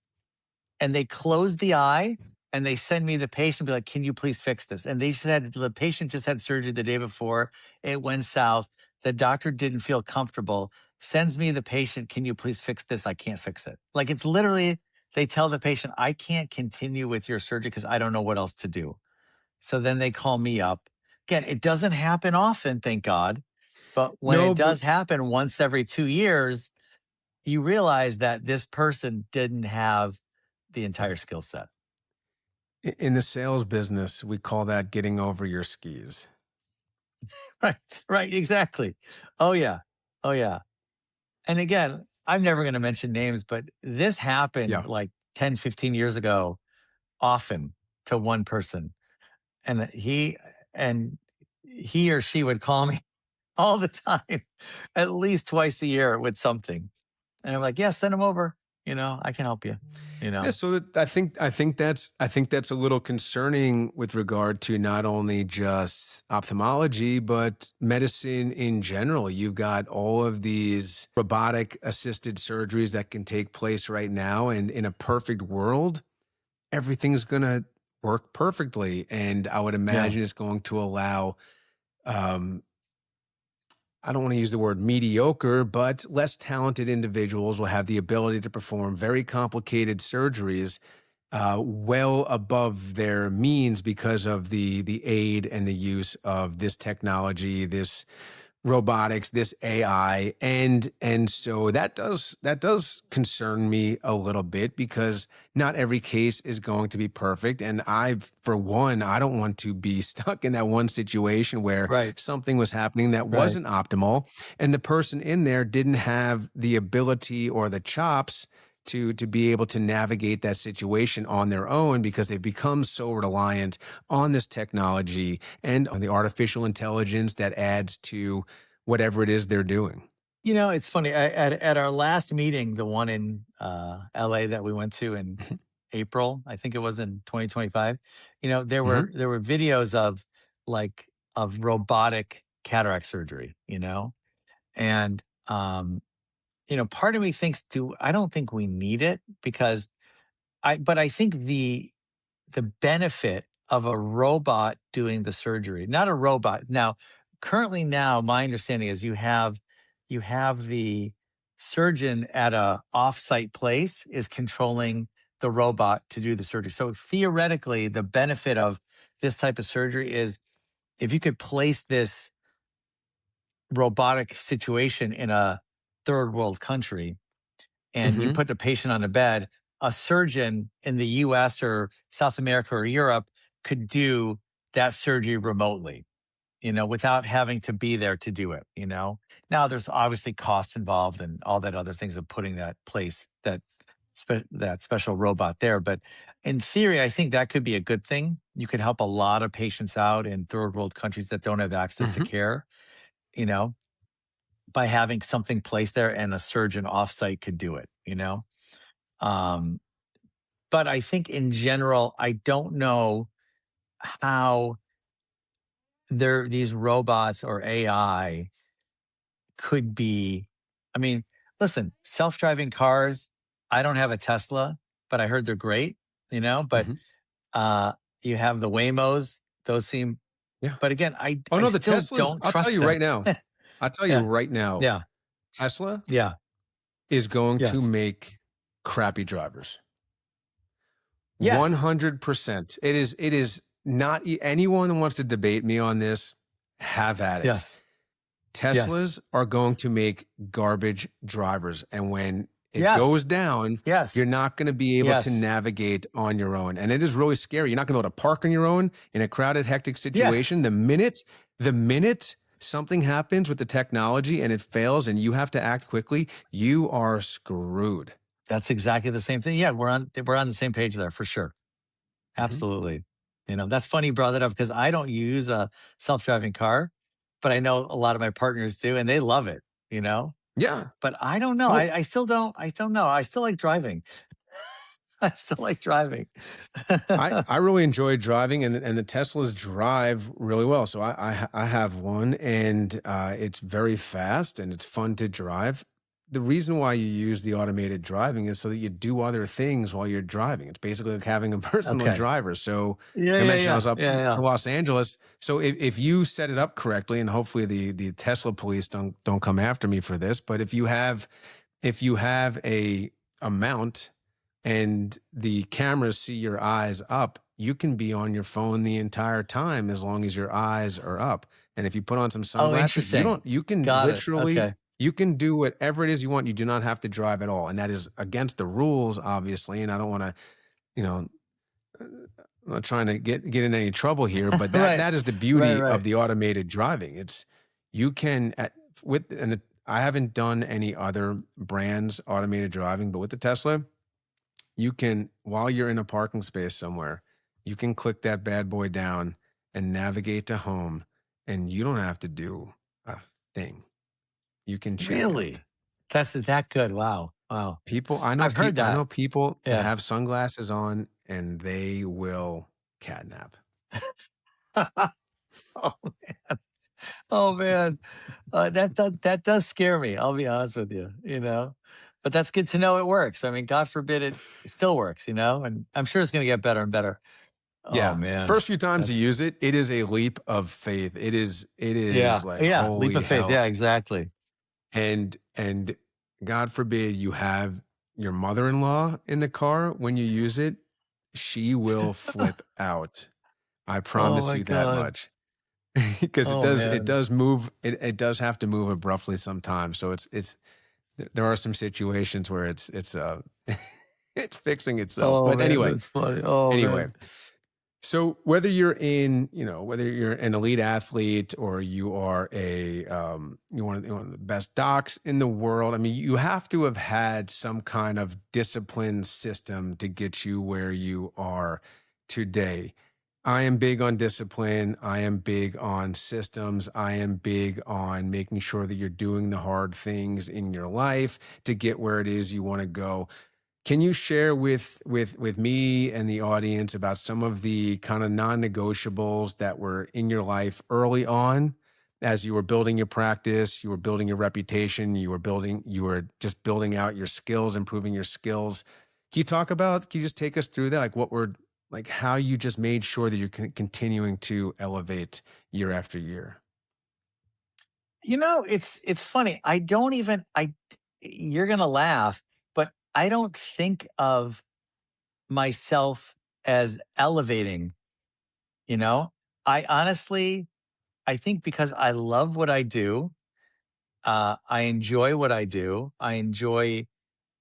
and they close the eye and they send me the patient, be like, can you please fix this? And they said the patient just had surgery the day before. It went south. The doctor didn't feel comfortable. Sends me the patient, can you please fix this? I can't fix it. Like, it's literally, they tell the patient, I can't continue with your surgery because I don't know what else to do. So then they call me up. Again, it doesn't happen often, thank God. But when No, it but does happen once every 2 years, you realize that this person didn't have the entire skill set. in the sales business, we call that getting over your skis. Right, right, exactly. Oh, yeah. Oh, yeah. And again, I'm never gonna mention names, but this happened Yeah. like 10, 15 years ago often to one person. And and he or she would call me all the time, at least twice a year with something. And I'm like, "Yeah, send them over. I can help you." You Yeah, know? so I think that's a little concerning with regard to not only just ophthalmology, but medicine in general. You've got all of these robotic assisted surgeries that can take place right now, and in a perfect world, everything's going to work perfectly. And I would Yeah. imagine it's going to allow, um, I don't want to use the word mediocre, but less talented individuals will have the ability to perform very complicated surgeries well above their means because of the aid and the use of this technology, this robotics, this AI, and so that does concern me a little bit because not every case is going to be perfect, and for one, I don't want to be stuck in that one situation where Right, something was happening that right. wasn't optimal, and the person in there didn't have the ability or the chops to be able to navigate that situation on their own because they've become so reliant on this technology and on the artificial intelligence that adds to whatever it is they're doing. It's funny. At our last meeting, the one in LA that we went to in Mhm. April, I think it was in 2025. There Mhm. were videos of robotic cataract surgery. And part of me thinks, do I don't think we need it because but I think the benefit of a robot doing the surgery, not a robot. Now, currently now, my understanding is you have the surgeon at a offsite place is controlling the robot to do the surgery. So theoretically, the benefit of this type of surgery is if you could place this robotic situation in a third world country and you Mhm. put the patient on a bed, a surgeon in the US or South America or Europe could do that surgery remotely, without having to be there to do it, Now there's obviously cost involved and all that other things of putting that special robot there, but in theory I think that could be a good thing. You could help a lot of patients out in third world countries that don't have access to Mhm. care, you know, by having something placed there and a surgeon offsite could do it, Um, but I think in general, I don't know how these robots or AI could be. I mean, listen, self-driving cars, I don't have a Tesla, but I heard they're great, but Mhm. uh you have the Waymos, those seem, Yeah. but again, Oh, I no, the still Teslas, don't I'll tell trust you them. right now. I'll tell you Yeah. right now, Yeah. Tesla Yeah. is going to Yes. make crappy drivers. Yes. 100%. It is not anyone who wants to debate me on this, have at it. Yes. Yes. Teslas are going to make garbage drivers. And when it Yes. goes down, you're Yes. not going to be able to Yes. navigate on your own. And it is really scary. You're not going to be able to park on your own in a crowded, hectic Yes. situation. The minute something happens with the technology and it fails and you have to act quickly, you are screwed. That's exactly the same thing. Yeah, we're on the same page there for sure. Mhm. Absolutely. That's funny you brought that up because I don't use a self-driving car, but I know a lot of my partners do and they love it, you know? Yeah. But I don't know. Oh, I still don't know. I still like driving. I still like driving. I really enjoy driving, and the Teslas drive really well. So I have one, and it's very fast and it's fun to drive. The reason why you use the automated driving is so that you do other things while you're driving. It's basically like having a personal Okay. driver. So Yeah, I yeah, mentioned I was yeah. up Yeah, in yeah. Los Angeles. So if you set it up correctly, and hopefully the Tesla police don't come after me for this, but if you have a mount and the cameras see your eyes up, you can be on your phone the entire time as long as your eyes are up. And if you put on some Oh, sunglasses, interesting. you can Got it. literally, Okay. you can do whatever it is you want. You do not have to drive at all. And that is against the rules, obviously. And I don't want to, you know, I'm not trying to get in any trouble here, but Right. that is the Right. beauty of Right. the automated driving. It's you can I haven't done any other brands automated driving, but with the Tesla, you can, while you're in a parking space somewhere, you can click that bad boy down and navigate to home, and you don't have to do a thing. You can check out. Really? That's that good. Wow. Wow. I've heard I that. know people that Yeah. have sunglasses on and they will catnap. Oh, oh man. That does scare me. I'll be honest with you, but that's good to know it works. I mean, God forbid it still works, and I'm sure it's going to get better and better. Oh Yeah. man. First few times you That's use it, it is a leap of faith. It is yeah. like, Yeah. Leap holy of faith. hell. Yeah, exactly. And God forbid you have your mother-in-law in the car when you use it, she will flip out. I Oh promise my you that God. much. Because Oh it man. does move, it does have to move abruptly sometimes. So there are some situations where it's it's fixing itself. Oh But man, anyway, that's funny. Oh anyway. man. So whether you're whether you're an elite athlete or you are you're one of the best docs in the world, I mean, you have to have had some kind of discipline system to get you where you are today. I am big on discipline. I am big on systems. I am big on making sure that you're doing the hard things in your life to get where it is you want to go. Can you share with me and the audience about some of the kind of non-negotiables that were in your life early on as you were building your practice, you were building your reputation, you were just building out your skills, improving your skills. Can you just take us through that? Like how you just made sure that you're continuing to elevate year after year? It's funny. I don't even I You're gonna laugh, but I don't think of myself as elevating, you know? I honestly I think because I love what I do, I enjoy what I do. I enjoy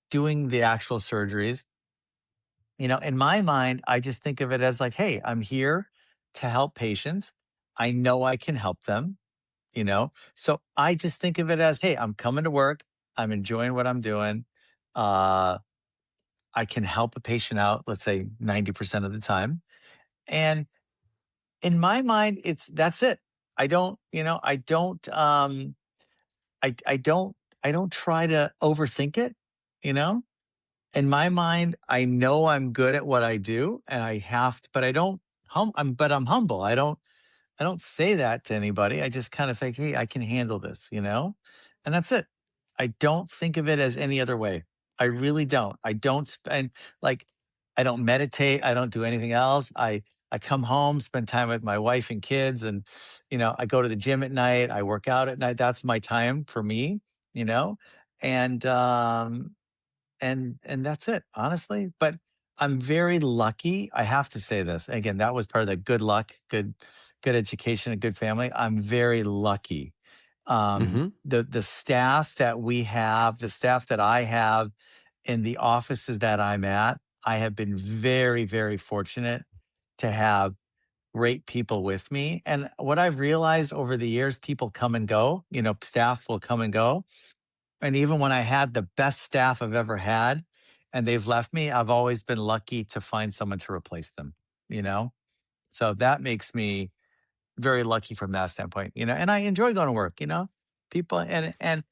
doing the actual surgeries. In my mind, I just think of it as like, hey, I'm here to help patients. I know I can help them, So I just think of it as, hey, I'm coming to work. I'm enjoying what I'm doing. Uh, I can help a patient out, let's say 90% of the time. And in my mind, that's it. I don't, I don't I don't try to overthink it, you know? In my mind, I know I'm good at what I do and I have to, but I don't but I'm humble. I don't say that to anybody. I just kind of think, hey, I can handle this, And that's it. I don't think of it as any other way. I really don't. I don't spend like I don't meditate. I don't do anything else. I come home, spend time with my wife and kids, and I go to the gym at night. I work out at night. That's my time for me, you know, and and that's it, honestly. But I'm very lucky. I have to say this again. That was part of the good luck, good education, a good family. I'm very lucky. Mm-hmm. The staff that we have, the staff that I have in the offices that I'm at, I have been very, very fortunate to have great people with me. And what I've realized over the years, people come and go. Staff will come and go, and even when I had the best staff I've ever had and they've left me, I've always been lucky to find someone to replace them, you know? So that makes me very lucky from that standpoint, and I enjoy going to work, People and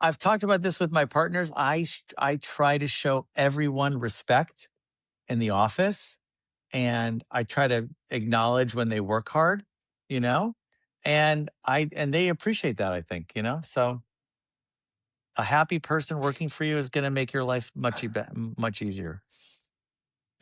I've talked about this with my partners. I try to show everyone respect in the office, and I try to acknowledge when they work hard, you know? And they appreciate that, I think, So a happy person working for you is going to make your life much easier.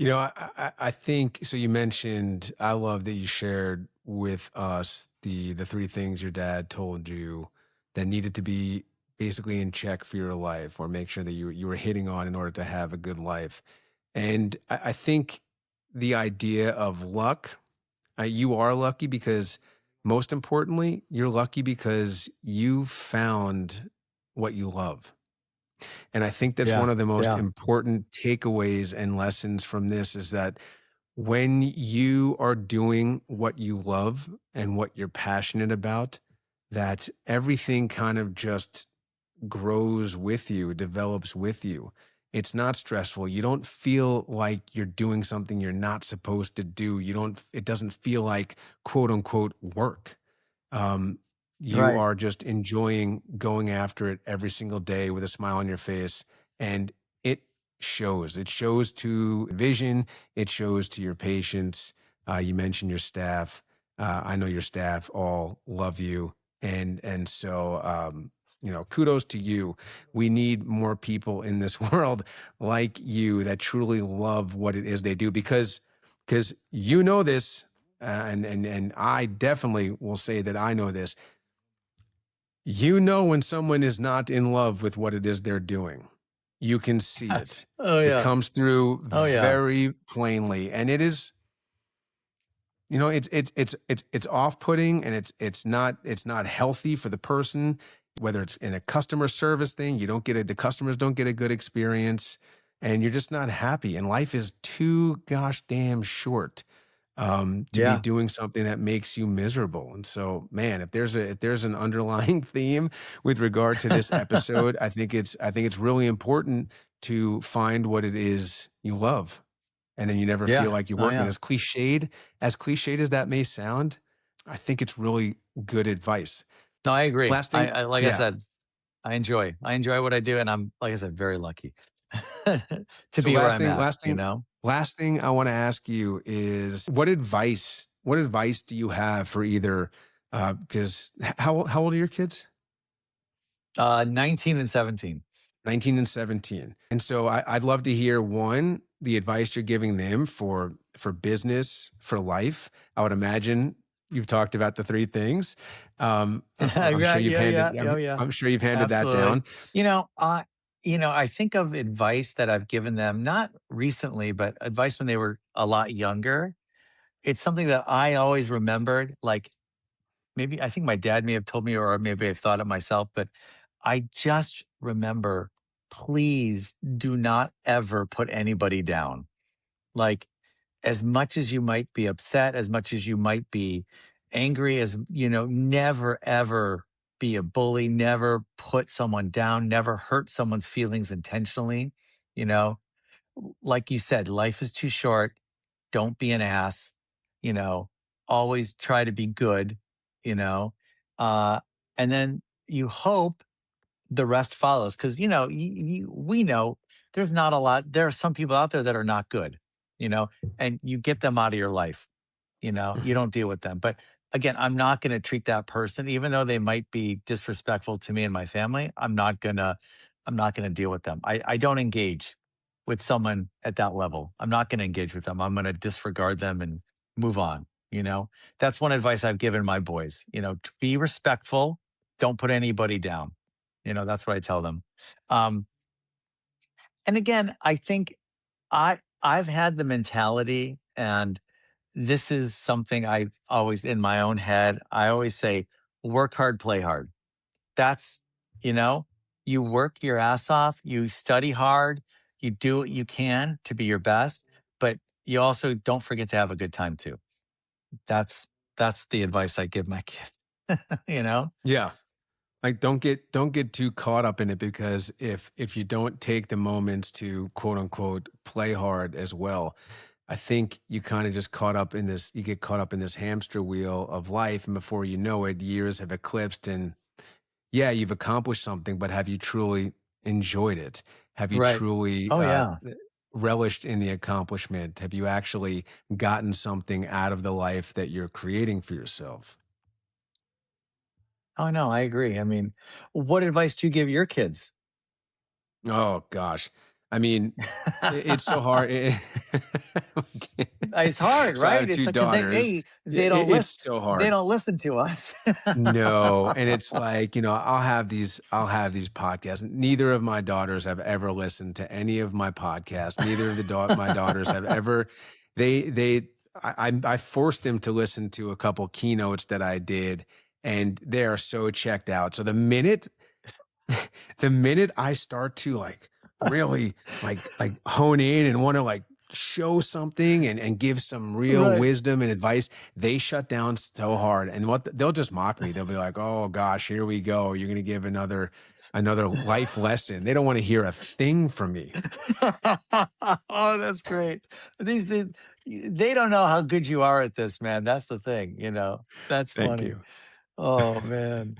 I think so. You mentioned, I love that you shared with us the three things your dad told you that needed to be basically in check for your life, or make sure that you were hitting on in order to have a good life. And I think the idea of luck. You are lucky because, most importantly, you're lucky because you found what you love. And I think that's one Yeah. of the most Yeah. important takeaways and lessons from this is that when you are doing what you love and what you're passionate about, that everything kind of just grows with you, develops with you. It's not stressful. You don't feel like you're doing something you're not supposed to do. It doesn't feel like quote unquote work. Um, you Right. are just enjoying going after it every single day with a smile on your face. And it shows. It shows to vision. It shows to your patients. You mentioned your staff. I know your staff all love you. And so, kudos to you. We need more people in this world like you that truly love what it is they do because you know this, and I definitely will say that I know this. You know when someone is not in love with what it is they're doing. You can see it. Yes. Oh It yeah. comes through Oh yeah. very plainly, and it is. It's off-putting, and it's not healthy for the person. Whether it's in a customer service thing, the customers don't get a good experience, and you're just not happy. And life is too gosh damn short to be Yeah. doing something that makes you miserable. And so, man, if there's an underlying theme with regard to this episode, I think it's really important to find what it is you love, and then you never feel Yeah. like you're Oh working. yeah. As cliched as that may sound, I think it's really good advice. No, I agree. Last thing, I like I yeah. said, I enjoy what I do, and I'm, like I said, very lucky to So be where last I'm thing, at, last you thing, know? last thing I want to ask you is what advice do you have for either, because how old are your kids? 19 and 17. 19 and 17. And so I'd love to hear the advice you're giving them for business, for life. I would imagine you've talked about the three things. I'm Yeah, sure you've yeah, yeah, handed, yeah, yeah. I'm sure you've handed that Absolutely. down. You know, I think of advice that I've given them, not recently, but advice when they were a lot younger. It's something that I always remembered. Like maybe I think my dad may have told me, or maybe I've thought it myself, but I just remember, please do not ever put anybody down. Like as much as you might be upset, as much as you might be angry, never ever be a bully, never put someone down, never hurt someone's feelings intentionally. You know, like you said, life is too short. Don't be an ass, you know, always try to be good, you know, uh, and then you hope the rest follows because we know there's not a lot. There are some people out there that are not good, you know, and you get them out of your life. You don't deal with them. But again, I'm not going to treat that person, even though they might be disrespectful to me and my family. I'm not gonna deal with them. I don't engage with someone at that level. I'm not going to engage with them. I'm going to disregard them and move on. That's one advice I've given my boys. To be respectful. Don't put anybody down. That's what I tell them. Um, and again, I think I've had the mentality, and this is something I've always in my own head. I always say, work hard, play hard. That's, you know, you work your ass off, you study hard, you do what you can to be your best, but you also don't forget to have a good time too. That's that's the advice I give my kids. you know? Yeah. Like don't get too caught up in it, because if you don't take the moments to quote unquote play hard as well, I think you kind of just you get caught up in this hamster wheel of life, and before you know it, years have eclipsed, and yeah, you've accomplished something, but have you truly enjoyed it? Have you Right. truly Oh yeah. relished in the accomplishment? Have you actually gotten something out of the life that you're creating for yourself? Oh no, I agree. I mean, what advice do you give your kids? Oh gosh. I mean, it's so hard. It's hard, So I right? have It's two like because daughters. they don't It's listen. so They hard. don't listen to us. No, and it's like, I'll have these podcasts. Neither of my daughters have ever listened to any of my podcasts. Neither of my daughters have ever I forced them to listen to a couple keynotes that I did, and they are so checked out. So the minute I start to like really like hone in and want to like show something and give some real Right. wisdom and advice, they shut down so hard. And they'll just mock me. They'll be like, "Oh gosh, here we go. You're going to give another life lesson." They don't want to hear a thing from me. Oh, that's great. They don't know how good you are at this, man. That's the thing, That's Thank funny. you. Oh, man.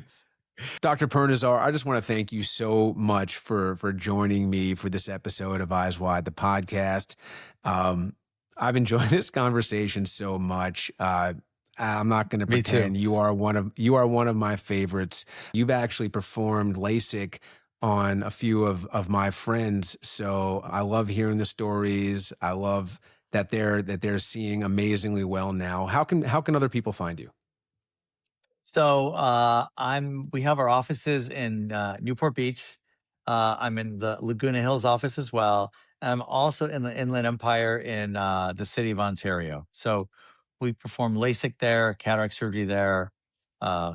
Dr. Pirnazar, I just want to thank you so much for joining me for this episode of Eyes Wide, the podcast. Um, I've enjoyed this conversation so much. I'm not going to Me too. pretend you are one of my favorites. You've actually performed LASIK on a few of my friends, so I love hearing the stories. I love that they're seeing amazingly well now. How can other people find you? So we have our offices in Newport Beach. I'm in the Laguna Hills office as well. And I'm also in the Inland Empire in the city of Ontario. So we perform LASIK there, cataract surgery there,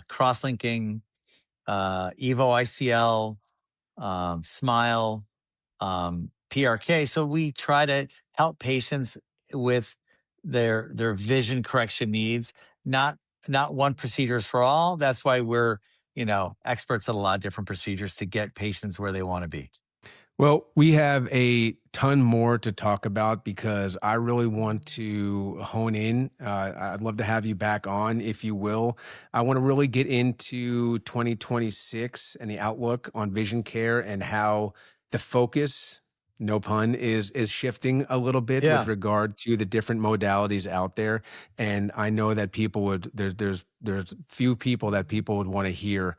cross-linking, Evo ICL, Smile, PRK. So we try to help patients with their vision correction needs. Not one procedure is for all. That's why we're experts at a lot of different procedures to get patients where they want to be. Well, we have a ton more to talk about because I really want to hone in. I'd love to have you back on, if you will. I want to really get into 2026 and the outlook on vision care and how the focus, no pun, is shifting a little bit with Yeah. regard to the different modalities out there. And I know that people would there's few people that people would want to hear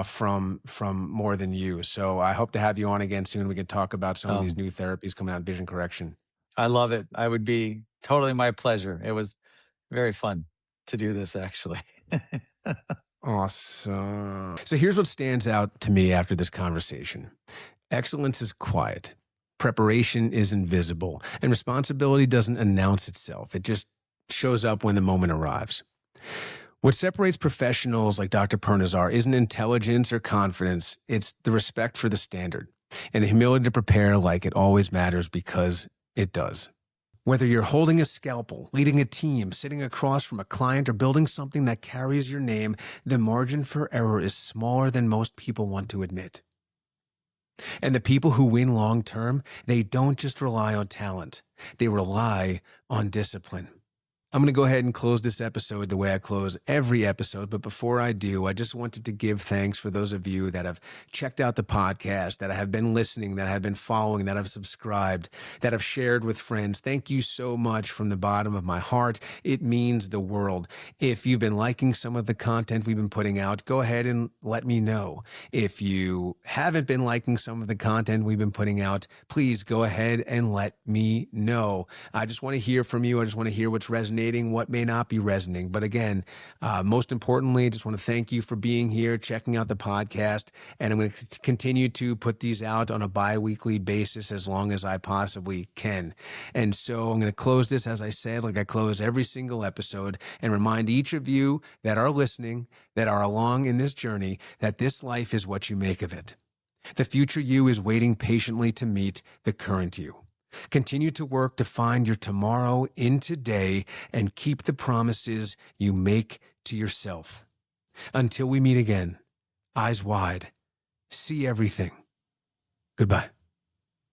from more than you. So I hope to have you on again soon. We can talk about some of these Um, new therapies coming out in vision correction. I love it. I would be totally my pleasure. It was very fun to do this, actually. Awesome. So here's what stands out to me after this conversation. Excellence is quiet. Preparation is invisible, and responsibility doesn't announce itself. It just shows up when the moment arrives. What separates professionals like Dr. Pirnazar isn't intelligence or confidence. It's the respect for the standard and the humility to prepare like it always matters, because it does. Whether you're holding a scalpel, leading a team, sitting across from a client, or building something that carries your name, the margin for error is smaller than most people want to admit. And the people who win long term, they don't just rely on talent. They rely on discipline. I'm going to go ahead and close this episode the way I close every episode. But before I do, I just wanted to give thanks for those of you that have checked out the podcast, that have been listening, that have been following, that have subscribed, that have shared with friends. Thank you so much from the bottom of my heart. It means the world. If you've been liking some of the content we've been putting out, go ahead and let me know. If you haven't been liking some of the content we've been putting out, please go ahead and let me know. I just want to hear from you. I just want to hear what's resonating, what may not be resonating. But again, most importantly, I just want to thank you for being here, checking out the podcast. And I'm going to continue to put these out on a bi-weekly basis as long as I possibly can. And so I'm going to close this, as I said, like I close every single episode, and remind each of you that are listening, that are along in this journey, that this life is what you make of it. The future you is waiting patiently to meet the current you. Continue to work to find your tomorrow in today and keep the promises you make to yourself. Until we meet again, eyes wide, see everything. Goodbye.